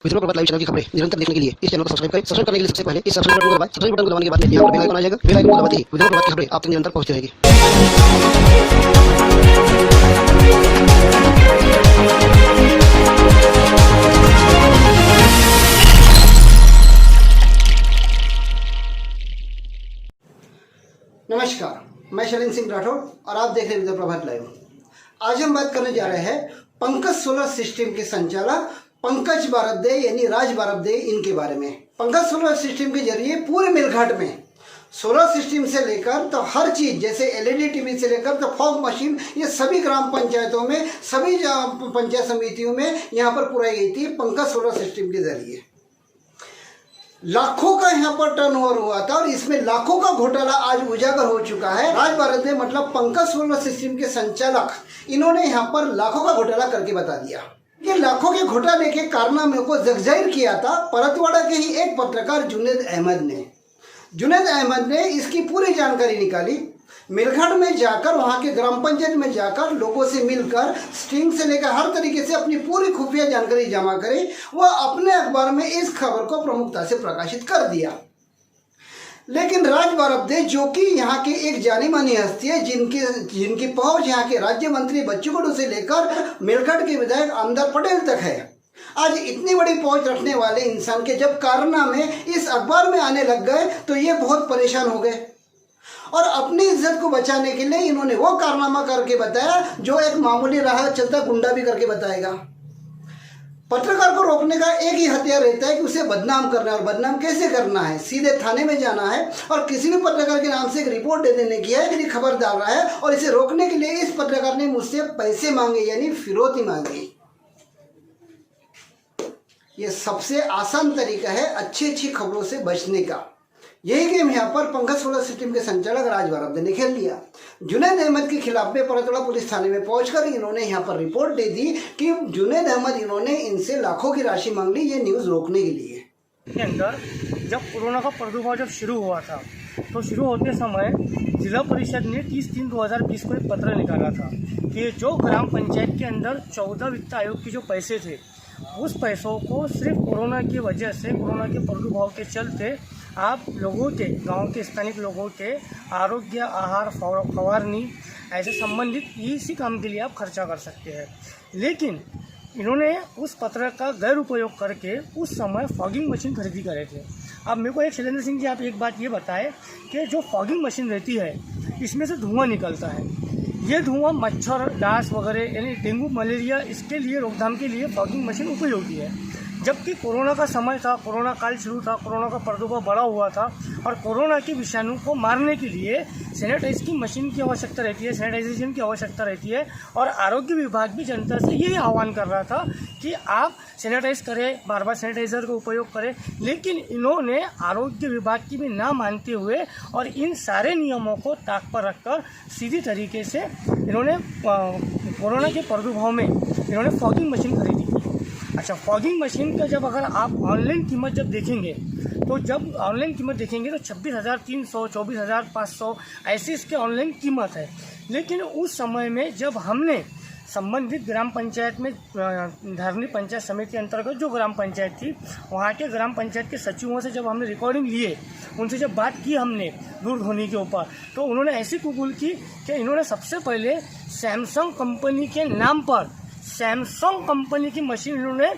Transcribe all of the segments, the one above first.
विद्रोह प्रभात live channel की खबरें निरंतर देखने के लिए इस चैनल को सब्सक्राइब करें। सब्सक्राइब करने के लिए सबसे पहले इस सब्सक्राइब बटन को दबाएं। सब्सक्राइब बटन को दबाने के बाद यहाँ पर बेल आइकन आ जाएगा। बेल आइकन को दबाते ही विद्रोह प्रभात की खबरें आप तक निरंतर पहुंचती रहेगी। नमस्कार, मैं शैलेंद्र सिंह राठौड़ और आप देख रहे हैं विद्रोह प्रभात लाइव। आज हम बात करने जा रहे हैं पंकज सोलर सिस्टम के संचालक पंकज बारब्दे यानी राज बारब्दे इनके बारे में। पंकज सोलर सिस्टम के जरिए पूरे मेलघाट में सोलर सिस्टम से लेकर तो हर चीज, जैसे एलईडी टीवी से लेकर तो फॉग मशीन, ये सभी ग्राम पंचायतों में, सभी पंचायत समितियों में यहाँ पर पुराई गई थी पंकज सोलर सिस्टम के जरिए। लाखों का यहाँ पर टर्नओवर हुआ था और इसमें लाखों का घोटाला आज उजागर हो चुका है। राज बारब्दे मतलब पंकज सोलर सिस्टम के संचालक, इन्होंने यहाँ पर लाखों का घोटाला करके बता दिया। ये लाखों के घोटाले के कारनामे को जगजाहिर किया था परतवाड़ा के ही एक पत्रकार जुनैद अहमद ने इसकी पूरी जानकारी निकाली। मेलघाट में जाकर, वहां के ग्राम पंचायत में जाकर लोगों से मिलकर स्टिंग से लेकर हर तरीके से अपनी पूरी खुफिया जानकारी जमा करी। वह अपने अखबार में इस खबर को प्रमुखता से प्रकाशित कर दिया। लेकिन राज बारब्दे, जो कि यहाँ के एक जानी मानी हस्ती है, जिनकी पहुंच यहाँ के राज्य मंत्री बच्चू कडू से लेकर मेलघाट के विधायक आमदार पटेल तक है, आज इतनी बड़ी पहुंच रखने वाले इंसान के जब कारनामे इस अखबार में आने लग गए तो ये बहुत परेशान हो गए और अपनी इज्जत को बचाने के लिए इन्होंने वो कारनामा करके बताया जो एक मामूली राह चलता गुंडा भी करके बताएगा। पत्रकार को रोकने का एक ही हथियार रहता है कि उसे बदनाम करना है। और बदनाम कैसे करना है? सीधे थाने में जाना है और किसी भी पत्रकार के नाम से एक रिपोर्ट दे देने की है, मेरी खबर डाल रहा है और इसे रोकने के लिए इस पत्रकार ने मुझसे पैसे मांगे, यानी फिरौती मांगी। ये सबसे आसान तरीका है अच्छी खबरों से बचने का। यही गेम यहाँ पर पंकज सोलर सिस्टम के संचालक राज बारब्दे ने खेल लिया। जुनैद अहमद के खिलाफ में परतवाड़ा पुलिस थाने में पहुंचकर इन्होंने यहाँ पर रिपोर्ट दे दी कि जुनैद अहमद, इन्होंने इनसे लाखों की राशि मांग ली ये न्यूज़ रोकने के लिए। के अंदर जब कोरोना का प्रादुर्भाव जब शुरू हुआ था तो शुरू होते समय जिला परिषद ने 30/3/2020 को एक पत्र निकाला था कि जो ग्राम पंचायत के अंदर 14 वित्त आयोग के जो पैसे थे, उस पैसों को सिर्फ कोरोना की वजह से, कोरोना के प्रादुर्भाव के चलते आप लोगों के, गांव के स्थानिक लोगों के आरोग्य, आहार, फवारनी ऐसे संबंधित इसी काम के लिए आप खर्चा कर सकते हैं। लेकिन इन्होंने उस पत्र का गैर उपयोग करके उस समय फॉगिंग मशीन खरीदी करे थे। अब मेरे को एक शैलेंद्र सिंह जी, आप एक बात ये बताएं कि जो फॉगिंग मशीन रहती है इसमें से धुआं निकलता है। ये धुआं मच्छर, डांस वगैरह यानी डेंगू, मलेरिया, इसके लिए रोकथाम के लिए फॉगिंग मशीन उपयोगी है। जबकि कोरोना का समय था, कोरोना काल शुरू था, कोरोना का प्रादुर्भाव बढ़ा हुआ था और कोरोना के विषाणु को मारने के लिए सैनिटाइज की मशीन की आवश्यकता रहती है, सैनिटाइजेशन की आवश्यकता रहती है। और आरोग्य विभाग भी जनता से यही आह्वान कर रहा था कि आप सैनिटाइज करें, बार बार सैनिटाइजर का उपयोग करें। लेकिन इन्होंने आरोग्य विभाग की भी ना मानते हुए और इन सारे नियमों को ताक पर रखकर सीधी तरीके से इन्होंने कोरोना के प्रादुर्भाव में इन्होंने फॉगिंग मशीन खरीदी। अच्छा, फॉगिंग मशीन का जब अगर आप ऑनलाइन कीमत जब देखेंगे तो 26,300, 24,500 ऐसी इसके ऑनलाइन कीमत है। लेकिन उस समय में जब हमने संबंधित ग्राम पंचायत में, धारनी पंचायत समिति अंतर्गत जो ग्राम पंचायत थी, वहाँ के ग्राम पंचायत के सचिवों से जब हमने रिकॉर्डिंग लिए, उनसे जब बात की हमने दूरध्वनि के ऊपर, तो उन्होंने ऐसी कबूल की कि इन्होंने सबसे पहले सैमसंग कंपनी के नाम पर सैमसंग कंपनी की मशीन इन्होंने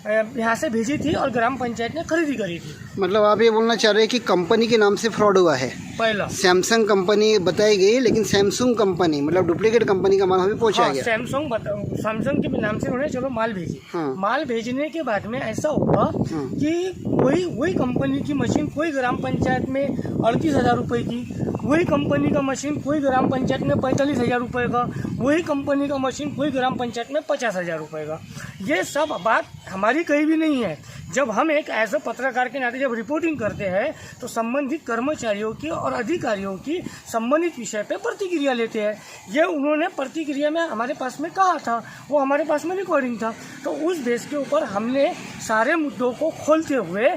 यहाँ से भेजी थी और ग्राम पंचायत ने खरीदी करी थी। मतलब आप ये बोलना चाह रहे हैं कि कंपनी के नाम से फ्रॉड हुआ है? पहला सैमसंग कंपनी बताई गई, लेकिन सैमसंग कंपनी मतलब डुप्लीकेट कंपनी का माल अभी पहुँचा गया। सैमसंग के नाम से उन्होंने चलो माल भेजी। माल भेजने के बाद में ऐसा हुआ कि वही कंपनी की मशीन कोई ग्राम पंचायत में 38,000 रुपये की, वही कंपनी का मशीन कोई ग्राम पंचायत में 45,000 रुपये का, वही कंपनी का मशीन कोई ग्राम पंचायत में 50,000 रुपये का। ये सब बात हमारी कहीं भी नहीं है। जब हम एक एज अ पत्रकार के नाते जब रिपोर्टिंग करते हैं तो संबंधित कर्मचारियों की और अधिकारियों की संबंधित विषय पे प्रतिक्रिया लेते हैं। ये उन्होंने प्रतिक्रिया में हमारे पास में कहा था, वो हमारे पास में रिकॉर्डिंग था। तो उस बेस के ऊपर हमने सारे मुद्दों को खोलते हुए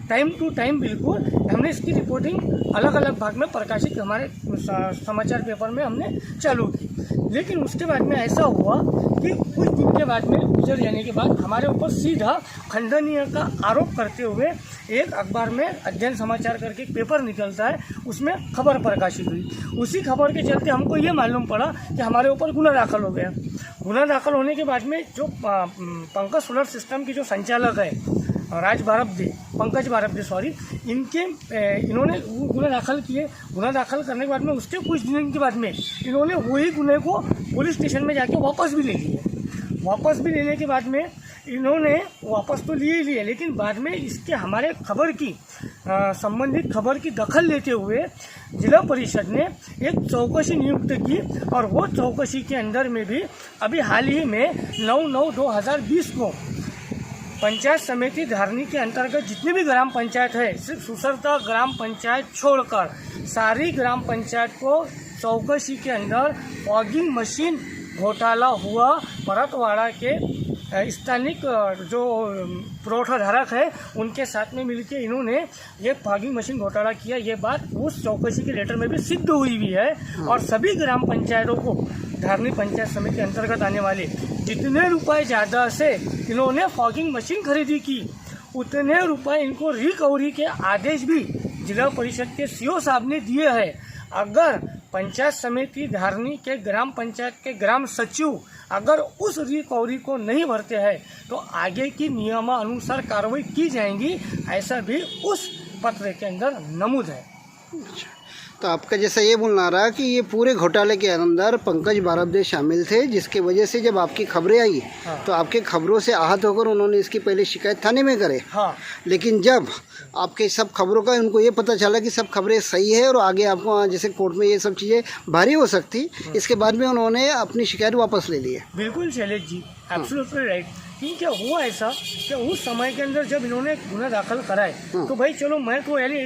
टाइम टू टाइम बिल्कुल हमने इसकी रिपोर्टिंग अलग अलग भाग में प्रकाशित हमारे समाचार पेपर में हमने चालू की। लेकिन उसके बाद में ऐसा हुआ कि कुछ दिन के बाद में गुजर जाने के बाद हमारे ऊपर सीधा खंडनीय का आरोप करते हुए एक अखबार में अध्ययन समाचार करके एक पेपर निकलता है, उसमें खबर प्रकाशित हुई। उसी खबर के चलते हमको ये मालूम पड़ा कि हमारे ऊपर गुना दाखिल हो गया। गुना दाखिल होने के बाद में जो पंकज सोलर सिस्टम की जो संचालक है पंकज बारब्दे सॉरी, इन्होंने गुना दाखिल किए। गुना दाखिल करने के बाद में उसके कुछ दिन के बाद में इन्होंने वही गुने को पुलिस स्टेशन में जाके वापस भी ले लिए। वापस भी लेने के बाद में इन्होंने वापस तो लिए ही लिए, लेकिन बाद में इसके हमारे खबर की संबंधित खबर की दखल लेते हुए जिला परिषद ने एक चौकसी नियुक्त की, और वो चौकसी के अंदर में भी अभी हाल ही में 9/9/2020 को पंचायत समिति धारनी के अंतर्गत जितनी भी ग्राम पंचायत है, सिर्फ सुसरता ग्राम पंचायत छोड़कर सारी ग्राम पंचायत को चौकसी के अंदर फॉगिंग मशीन घोटाला हुआ। परतवाड़ा के स्थानिक जो पुरवठाधारक है उनके साथ में मिलकर इन्होंने ये फॉगिंग मशीन घोटाला किया। ये बात उस चौकसी के लेटर में भी सिद्ध हुई भी है, और सभी ग्राम पंचायतों को धारनी पंचायत समिति के अंतर्गत आने वाले जितने रुपए ज़्यादा से इन्होंने फॉगिंग मशीन खरीदी की, उतने रुपए इनको रिकवरी के आदेश भी जिला परिषद के सीओ साहब ने दिए हैं। अगर पंचायत समिति धारनी के ग्राम पंचायत के ग्राम सचिव अगर उस रिकवरी को नहीं भरते हैं तो आगे की नियमानुसार कार्रवाई की जाएगी, ऐसा भी उस पत्र के अंदर नमूद है। तो आपका जैसा ये बोलना रहा कि ये पूरे घोटाले के अंदर पंकज बारब्दे शामिल थे, जिसके वजह से जब आपकी खबरें आई तो आपके खबरों से आहत होकर उन्होंने इसकी पहले शिकायत थाने में करे। लेकिन जब आपके सब खबरों का उनको ये पता चला कि सब खबरें सही है और आगे आपको जैसे कोर्ट में ये सब चीज़ें भारी हो सकती, इसके बाद में उन्होंने अपनी शिकायत वापस ले ली है। बिल्कुल शैलेश जी, एब्सोल्युटली राइट। ठीक है, हुआ ऐसा कि उस समय के अंदर जब इन्होंने गुना दाखिल कराए तो भाई चलो मैं तो यानी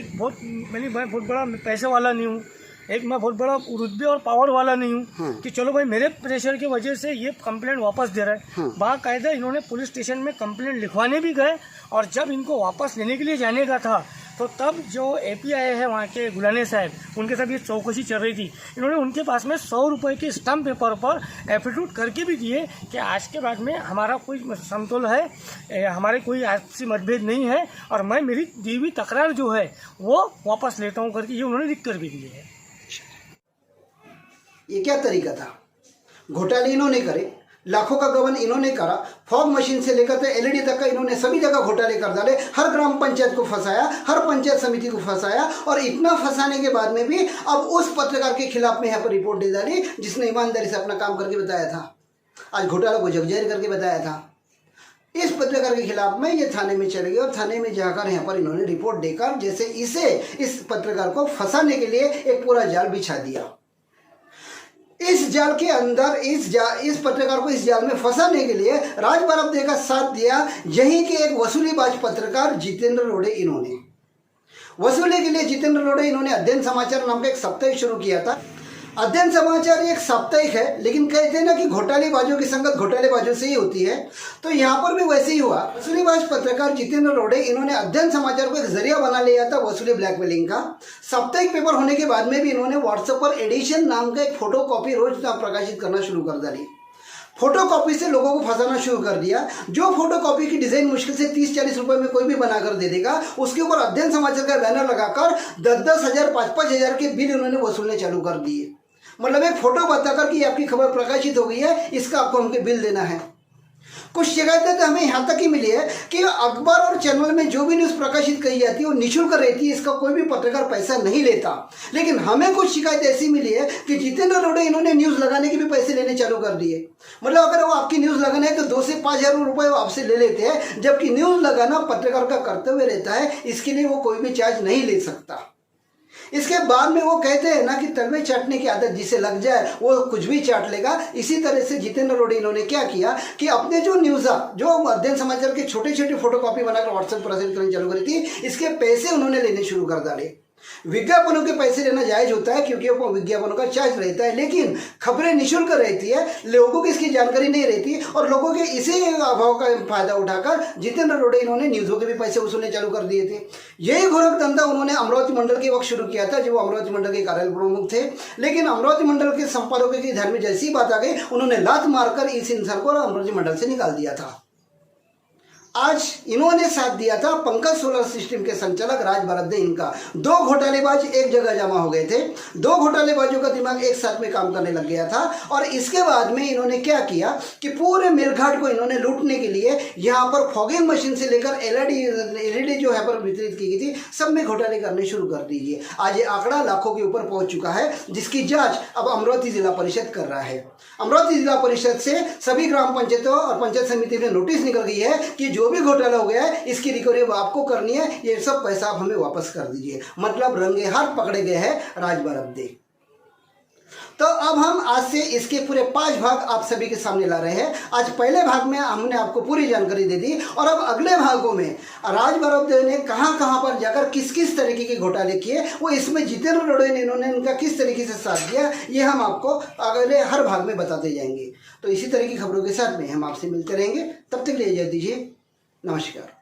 मैं बहुत बड़ा पैसे वाला नहीं हूँ, मैं बहुत बड़ा रुतबे और पावर वाला नहीं हूँ कि चलो भाई मेरे प्रेशर की वजह से ये कंप्लेंट वापस दे रहा है। बाकायदा इन्होंने पुलिस स्टेशन में कंप्लेंट लिखवाने भी गए, और जब इनको वापस लेने के लिए जाने का था तो तब जो API है वहाँ के गुलाने साहब, उनके साथ ये चौकसी चल रही थी। इन्होंने उनके पास में 100 रुपये के स्टाम्प पेपर पर एफिडेविट करके भी दिए कि आज के बाद में हमारा कोई समतोल है, हमारे कोई आपसी मतभेद नहीं है, और मैं मेरी दी हुई तकरार जो है वो वापस लेता हूँ करके ये उन्होंने लिख कर भी दिए है। ये क्या तरीका था? घोटाले इन्होंने करे, लाखों का गबन इन्होंने करा, फॉग मशीन से लेकर तो LED तक का इन्होंने सभी जगह घोटाले कर डाले, हर ग्राम पंचायत को फंसाया, हर पंचायत समिति को फंसाया, और इतना फंसाने के बाद में भी अब उस पत्रकार के खिलाफ में यहाँ पर रिपोर्ट दे डाली जिसने ईमानदारी से अपना काम करके बताया था, आज घोटाला को जगजाहिर करके बताया था। इस पत्रकार के खिलाफ में ये थाने में चले गए, और थाने में जाकर यहाँ पर इन्होंने रिपोर्ट देकर जैसे इस पत्रकार को फंसाने के लिए एक पूरा जाल बिछा दिया। इस जाल के अंदर इस पत्रकार को इस जाल में फंसाने के लिए राज बारब्दे का साथ दिया यहीं के एक वसूलीबाज पत्रकार जितेंद्र रोड़े। इन्होंने वसूली के लिए जितेंद्र रोड़े इन्होंने अध्ययन समाचार नाम का एक साप्ताहिक शुरू किया था। अध्ययन समाचार एक साप्ताहिक है, लेकिन कहते हैं ना कि घोटालेबाजों की संगत घोटालेबाजों से ही होती है, तो यहाँ पर भी वैसे ही हुआ। वसूलीबाज पत्रकार जितेंद्र रोड़े इन्होंने अध्ययन समाचार को एक जरिया बना लिया था वसूली ब्लैकमेलिंग का। साप्ताहिक पेपर होने के बाद में भी इन्होंने व्हाट्सएप पर एडिशन नाम का एक फोटो कॉपी रोज प्रकाशित करना शुरू कर डाली। फोटो कॉपी से लोगों को फंसाना शुरू कर दिया। जो फोटो कॉपी की डिजाइन मुश्किल से 30-40 रुपए में कोई भी बनाकर दे देगा, उसके ऊपर अध्ययन समाचार का बैनर लगाकर 10-10 हज़ार 5-5 हज़ार के बिल उन्होंने वसूलने चालू कर दिए। मतलब एक फोटो बताकर कि आपकी खबर प्रकाशित हो गई है, इसका आपको हमके बिल देना है। कुछ शिकायतें तो हमें यहाँ तक ही मिली है कि अखबार और चैनल में जो भी न्यूज़ प्रकाशित की जाती है वो निःशुल्क रहती है, इसका कोई भी पत्रकार पैसा नहीं लेता। लेकिन हमें कुछ शिकायत ऐसी मिली है कि जितेंद्र रोड़े इन्होंने न्यूज़ लगाने के भी पैसे लेने चालू कर दिए। मतलब अगर वो आपकी न्यूज़ लगाना है तो 2 से 5 हज़ार रुपये वो आपसे ले लेते हैं, जबकि न्यूज़ लगाना पत्रकार का कर्तव्य रहता है, इसके लिए वो कोई भी चार्ज नहीं ले सकता। इसके बाद में वो कहते हैं ना कि तलवे चाटने की आदत जिसे लग जाए वो कुछ भी चाट लेगा। इसी तरह से जितेंद्र रोड़े इन्होंने क्या किया कि अपने जो न्यूज़ जो अध्ययन समाचार के छोटे छोटे फोटोकॉपी बनाकर व्हाट्सएप पर प्रसारित करनी चालू करी थी, इसके पैसे उन्होंने लेने शुरू कर डाले। विज्ञापनों के पैसे लेना जायज होता है क्योंकि वो विज्ञापनों का चार्ज रहता है, लेकिन खबरें निःशुल्क रहती है, लोगों की इसकी जानकारी नहीं रहती और लोगों के इसी अभाव का फायदा उठाकर जितेंद्र रोड़े इन्होंने न्यूज़ों के भी पैसे वसूलने चालू कर दिए थे। यही गोरख धंधा उन्होंने अमरावती मंडल के वक्त शुरू किया था जब वो अमरावती मंडल के कार्यालय प्रमुख थे, लेकिन अमरावती मंडल के संपादकों के ध्यान में जैसी बात आ गई उन्होंने लात मारकर इस इंसान को अमरावती मंडल से निकाल दिया था। आज इन्होंने साथ दिया था पंकज सोलर सिस्टम के संचालक राज भारद्वाज। इनका दो घोटालेबाज एक जगह जमा हो गए थे, दो घोटालेबाजों का दिमाग एक साथ में काम करने लग गया था और इसके बाद में इन्होंने क्या किया कि पूरे मेलघाट को इन्होंने लूटने के लिए यहाँ पर फॉगिंग मशीन से लेकर एलईडी जो है पर वितरित की गई थी, सब में घोटाले करने शुरू कर दीजिए। आज ये आंकड़ा लाखों के ऊपर पहुंच चुका है जिसकी जांच अब अमरावती जिला परिषद कर रहा है। अमरावती जिला परिषद से सभी ग्राम पंचायतों और पंचायत समिति में नोटिस निकल गई है कि जो भी घोटाला हो गया है इसकी रिकवरी आपको करनी है, ये सब पैसा आप हमें वापस कर दीजिए। मतलब रंगे हाथ पकड़े गए हैं राज भारद्वाज। तो अब हम आज से इसके पूरे 5 भाग आप सभी के सामने ला रहे हैं। आज पहले भाग में हमने आपको पूरी जानकारी दे दी और अब अगले भागों में राज भारद्वाज ने कहां पर जाकर किस किस तरीके के घोटाले किए, वो इसमें जितेंद्र रोड़े ने इन्होंने इनका किस तरीके से साथ दिया, ये हम आपको अगले हर भाग में बताते जाएंगे। तो इसी तरह की खबरों के साथ में हम आपसे मिलते रहेंगे। तब तक ले इजाज़त दीजिए। नमस्कार।